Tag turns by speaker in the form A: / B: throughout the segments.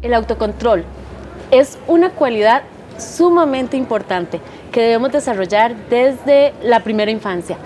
A: El autocontrol es una cualidad sumamente importante que debemos desarrollar desde la primera infancia.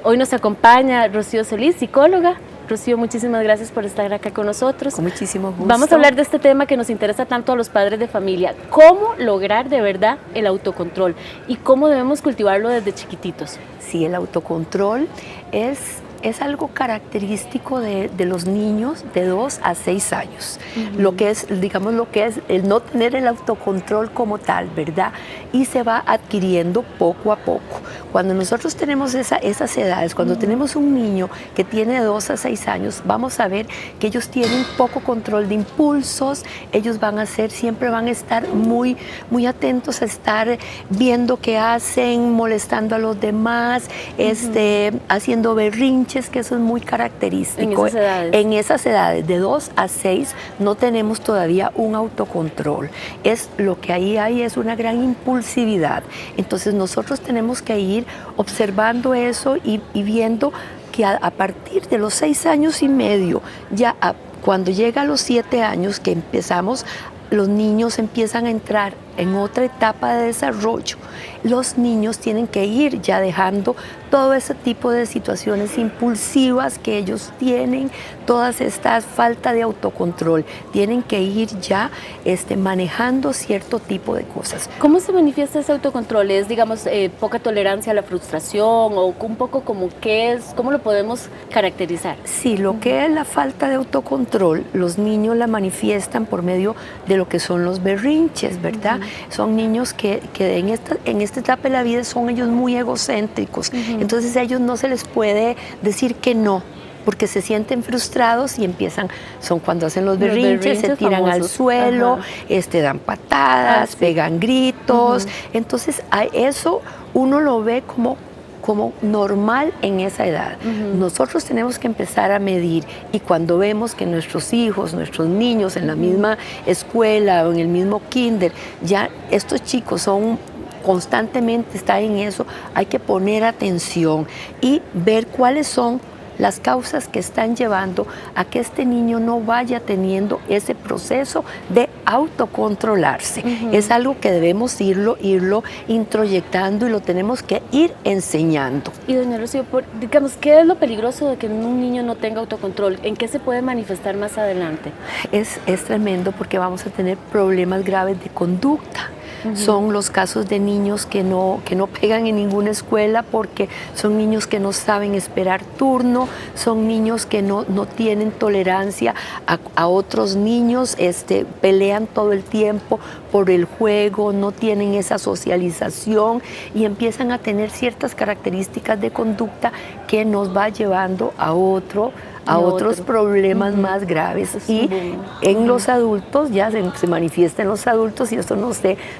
A: Hoy nos acompaña Rocío Solís, psicóloga. Rocío, muchísimas gracias por estar acá con nosotros.
B: Con muchísimo gusto.
A: Vamos a hablar de este tema que nos interesa tanto a los padres de familia. ¿Cómo lograr de verdad el autocontrol? ¿Y cómo debemos cultivarlo desde chiquititos?
B: Sí, el autocontrol es algo característico de los niños de 2 a 6 años. Lo que es, digamos, lo que es el no tener el autocontrol como tal, ¿verdad? Y se va adquiriendo poco a poco. Cuando nosotros tenemos esas edades, cuando tenemos un niño que tiene 2 a 6 años, vamos a ver que ellos tienen poco control de impulsos, ellos siempre van a estar muy, muy atentos a estar viendo qué hacen, molestando a los demás, haciendo berrinches, que eso es muy característico. En esas edades, de 2 a 6, no tenemos todavía un autocontrol. Lo que ahí hay es una gran impulsividad. Entonces nosotros tenemos que ir observando eso y viendo que a partir de los 6 años y medio, cuando llega a los 7 años que los niños empiezan a entrar en otra etapa de desarrollo. Los niños tienen que ir ya dejando todo ese tipo de situaciones impulsivas que ellos tienen, todas estas falta de autocontrol, tienen que ir ya manejando cierto tipo de cosas.
A: ¿Cómo se manifiesta ese autocontrol? ¿Es, digamos, poca tolerancia a la frustración o un poco como cómo lo podemos caracterizar?
B: Sí, lo que es la falta de autocontrol, los niños la manifiestan por medio de lo que son los berrinches, ¿verdad? Son niños que en esta etapa de la vida son ellos muy egocéntricos, entonces a ellos no se les puede decir que no, porque se sienten frustrados y son cuando hacen los berrinches, se tiran famosos al suelo, dan patadas, pegan gritos, entonces a eso uno lo ve como normal en esa edad. Nosotros tenemos que empezar a medir, y cuando vemos que nuestros hijos, nuestros niños en la misma escuela o en el mismo kinder, ya estos chicos constantemente están en eso, hay que poner atención y ver cuáles son las causas que están llevando a que este niño no vaya teniendo ese proceso de autocontrolarse. Es algo que debemos irlo introyectando y lo tenemos que ir enseñando.
A: Y doña Rocío, digamos, ¿qué es lo peligroso de que un niño no tenga autocontrol? ¿En qué se puede manifestar más adelante?
B: Es tremendo, porque vamos a tener problemas graves de conducta. Son los casos de niños que no pegan en ninguna escuela porque son niños que no saben esperar turno, son niños que no tienen tolerancia a otros niños, pelean todo el tiempo por el juego, no tienen esa socialización y empiezan a tener ciertas características de conducta que nos va llevando a otros problemas más graves. Y en los adultos, ya se manifiesta en los adultos, y eso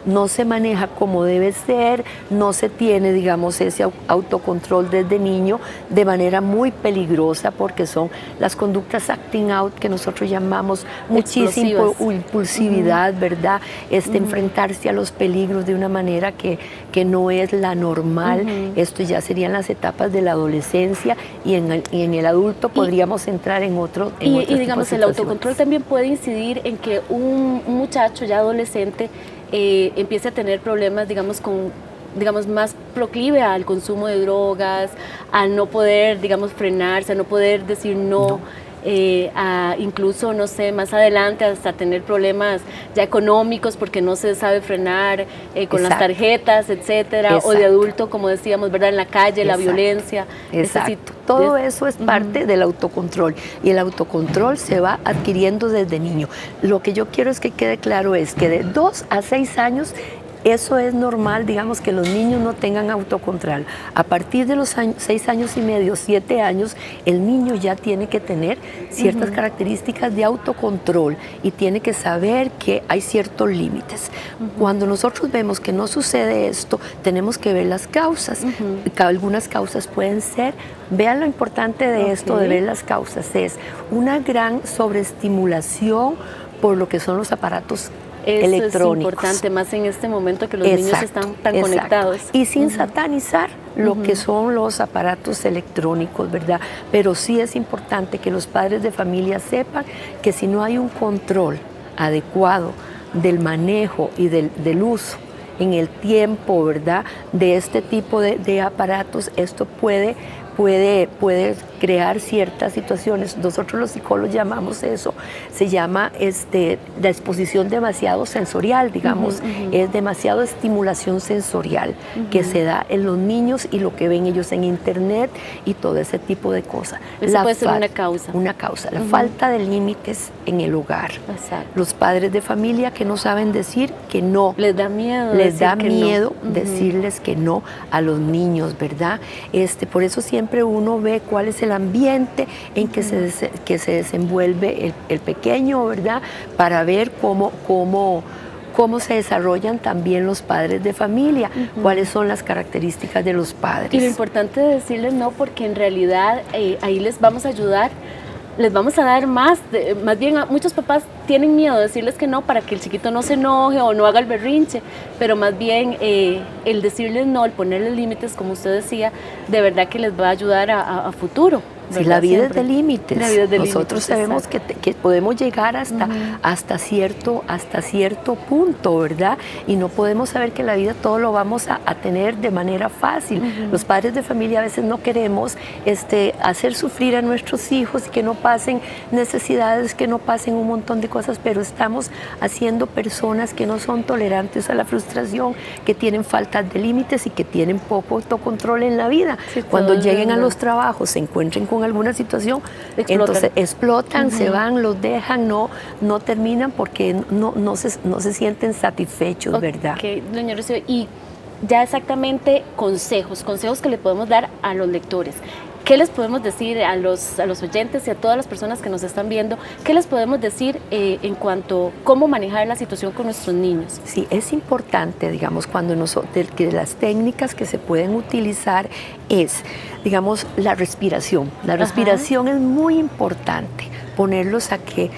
B: no se maneja como debe ser, no se tiene, digamos, ese autocontrol desde niño, de manera muy peligrosa, porque son las conductas acting out que nosotros llamamos muchísimo impulsividad, ¿verdad? Enfrentarse a los peligros de una manera que no es la normal. Esto ya serían las etapas de la adolescencia, y en el adulto podríamos entrar en otro
A: y digamos, el autocontrol también puede incidir en que un muchacho ya adolescente empiece a tener problemas, digamos, más proclive al consumo de drogas, al no poder, digamos, frenarse, a no poder decir no. Incluso, no sé, más adelante hasta tener problemas ya económicos porque no se sabe frenar con las tarjetas, etcétera, o de adulto, como decíamos, ¿verdad? En la calle, la violencia.
B: Exacto. Todo eso es parte del autocontrol, y el autocontrol se va adquiriendo desde niño. Lo que yo quiero es que quede claro es que de 2 a 6 años eso es normal, digamos, que los niños no tengan autocontrol. A partir de los 6 años y medio, 7 años, el niño ya tiene que tener ciertas características de autocontrol y tiene que saber que hay ciertos límites. Cuando nosotros vemos que no sucede esto, tenemos que ver las causas. Algunas causas pueden ser, vean lo importante de esto, de ver las causas, es una gran sobreestimulación por lo que son los aparatos electrónicos.
A: Eso es importante, más en este momento que los niños están tan conectados.
B: Y sin satanizar lo que son los aparatos electrónicos, ¿verdad? Pero sí es importante que los padres de familia sepan que si no hay un control adecuado del manejo y del uso en el tiempo, ¿verdad?, de este tipo de aparatos, esto puede crear ciertas situaciones. Nosotros los psicólogos llamamos eso, se llama la exposición demasiado sensorial, digamos, es demasiado estimulación sensorial que se da en los niños y lo que ven ellos en internet y todo ese tipo de cosas.
A: Eso puede ser una causa.
B: Una causa, la falta de límites en el hogar.
A: Exacto.
B: Los padres de familia que no saben decir que no.
A: Les da miedo.
B: Les da miedo decirles que no a los niños, ¿verdad? Por eso siempre uno ve cuál es el ambiente en que se desenvuelve el pequeño, ¿verdad? Para ver cómo se desarrollan también los padres de familia, cuáles son las características de los padres.
A: Y lo importante es decirles no, porque en realidad ahí les vamos a ayudar, les vamos a dar más bien muchos papás tienen miedo de decirles que no para que el chiquito no se enoje o no haga el berrinche, pero más bien el decirles no, el ponerles límites, como usted decía, de verdad que les va a ayudar a futuro.
B: Sí, la vida es de límites. Nosotros sabemos que podemos llegar hasta cierto punto, ¿verdad? Y no podemos saber que la vida todo lo vamos a tener de manera fácil. Los padres de familia a veces no queremos hacer sufrir a nuestros hijos y que no pasen necesidades, que no pasen un montón de cosas, pero estamos haciendo personas que no son tolerantes a la frustración, que tienen falta de límites y que tienen poco autocontrol en la vida. Sí, cuando lleguen a los trabajos, se encuentren con alguna situación, entonces explotan, se van, los dejan, no terminan porque no se sienten satisfechos, ¿verdad?
A: Doña Rocío, y ya exactamente consejos que le podemos dar a los lectores. ¿Qué les podemos decir a los oyentes y a todas las personas que nos están viendo? ¿Qué les podemos decir en cuanto a cómo manejar la situación con nuestros niños?
B: Sí, es importante, digamos, que las técnicas que se pueden utilizar es, digamos, la respiración. La respiración es muy importante, ponerlos a que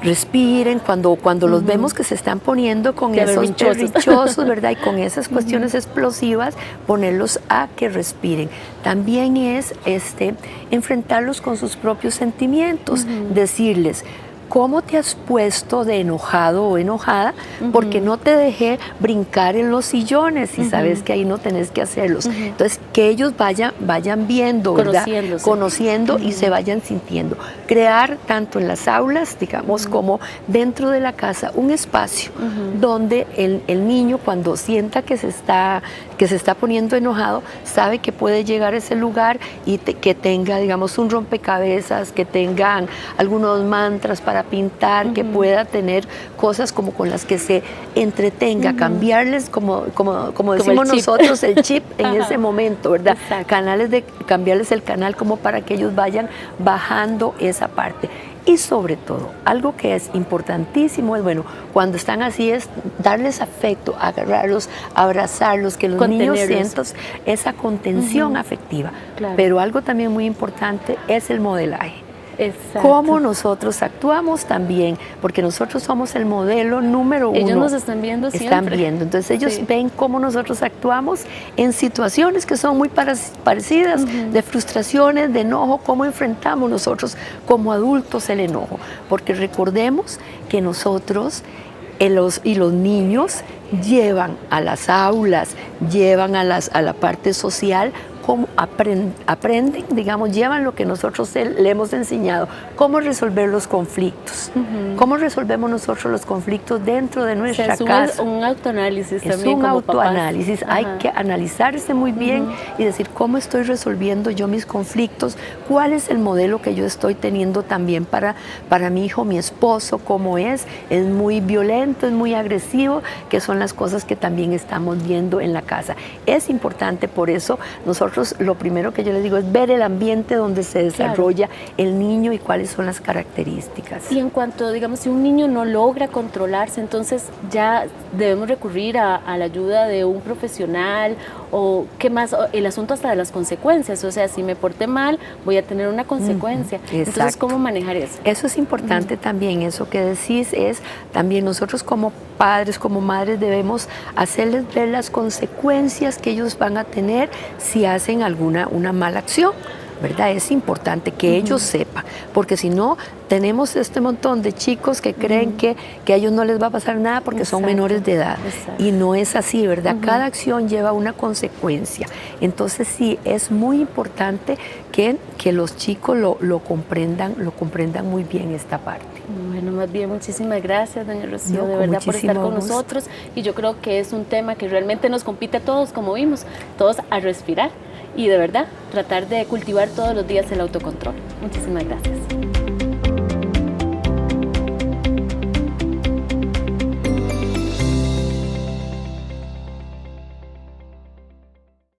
B: respiren cuando los vemos que se están poniendo con esos berrinchosos, ¿verdad? Y con esas cuestiones explosivas, ponerlos a que respiren. También es enfrentarlos con sus propios sentimientos, decirles: ¿cómo te has puesto de enojado o enojada? Porque no te dejé brincar en los sillones y sabes que ahí no tenés que hacerlos. Entonces, que ellos vayan viendo, ¿verdad? Conociendo y se vayan sintiendo. Crear tanto en las aulas, digamos, como dentro de la casa, un espacio donde el niño, cuando sienta que se está poniendo enojado, sabe que puede llegar a ese lugar y que tenga, digamos, un rompecabezas, que tengan algunos mantras para pintar, que pueda tener cosas como con las que se entretenga, cambiarles, como decimos nosotros, el chip en ese momento, ¿verdad? Cambiarles el canal como para que ellos vayan bajando esa parte. Y sobre todo, algo que es importantísimo es, bueno, cuando están así es darles afecto, agarrarlos, abrazarlos, que los niños sientan esa contención afectiva. Claro. Pero algo también muy importante es el modelaje. Exacto. Cómo nosotros actuamos también, porque nosotros somos el modelo número uno.
A: Ellos nos están viendo siempre.
B: Están viendo, entonces ellos ven cómo nosotros actuamos en situaciones que son muy parecidas, de frustraciones, de enojo, cómo enfrentamos nosotros como adultos el enojo, porque recordemos que nosotros y los niños llevan a las aulas, llevan a la parte social, cómo aprenden, digamos, llevan lo que nosotros le hemos enseñado, cómo resolver los conflictos, cómo resolvemos nosotros los conflictos dentro de nuestra casa.
A: Es un autoanálisis también.
B: Es un autoanálisis, hay que analizarse muy bien y decir cómo estoy resolviendo yo mis conflictos, cuál es el modelo que yo estoy teniendo también para mi hijo, mi esposo, cómo es muy violento, es muy agresivo, que son las cosas que también estamos viendo en la casa. Es importante, por eso nosotros lo primero que yo les digo es ver el ambiente donde se desarrolla el niño y cuáles son las características.
A: Y en cuanto, digamos, si un niño no logra controlarse, entonces ya debemos recurrir a la ayuda de un profesional, o qué más, el asunto hasta de las consecuencias, o sea, si me porté mal voy a tener una consecuencia. Entonces, ¿cómo manejar eso?
B: Eso es importante también, eso que decís es también nosotros como padres, como madres debemos hacerles ver las consecuencias que ellos van a tener si hacen una mala acción. ¿verdad? Es importante que ellos sepan, porque si no, tenemos este montón de chicos que creen que a ellos no les va a pasar nada porque son menores de edad. Y no es así, ¿verdad? Cada acción lleva una consecuencia. Entonces sí, es muy importante que los chicos lo comprendan muy bien esta parte.
A: Bueno, más bien muchísimas gracias, doña Rocío, de verdad por estar con nosotros. Y yo creo que es un tema que realmente nos compete a todos, como vimos, todos a respirar y de verdad tratar de cultivar todos los días el autocontrol. Muchísimas gracias.